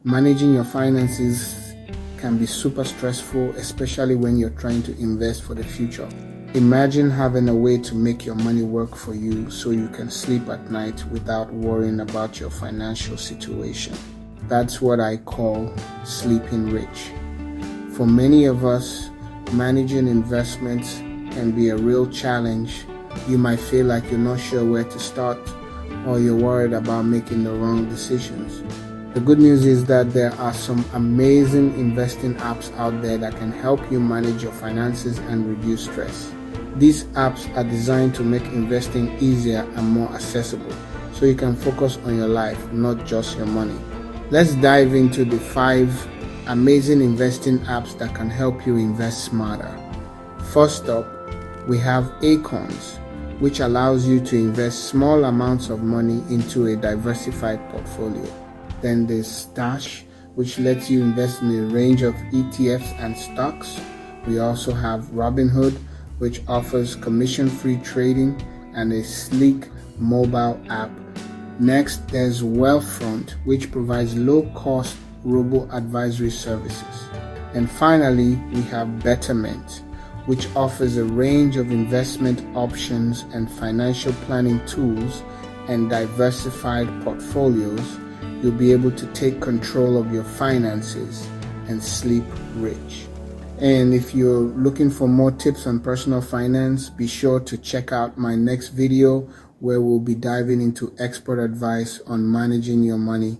Managing your finances can be super stressful, especially when you're trying to invest for the future. Imagine having a way to make your money work for you so you can sleep at night without worrying about your financial situation. That's what I call sleeping rich. For many of us, managing investments can be a real challenge. You might feel like you're not sure where to start, or you're worried about making the wrong decisions. The good news is that there are some amazing investing apps out there that can help you manage your finances and reduce stress. These apps are designed to make investing easier and more accessible, so you can focus on your life, not just your money. Let's dive into the 5 amazing investing apps that can help you invest smarter. First up, we have Acorns, which allows you to invest small amounts of money into a diversified portfolio. Then there's Stash, which lets you invest in a range of ETFs and stocks. We also have Robinhood, which offers commission-free trading and a sleek mobile app. Next, there's Wealthfront, which provides low-cost Robo-Advisory services. And finally, we have Betterment, which offers a range of investment options and financial planning tools and diversified portfolios. You'll be able to take control of your finances and sleep rich. And if you're looking for more tips on personal finance, be sure to check out my next video where we'll be diving into expert advice on managing your money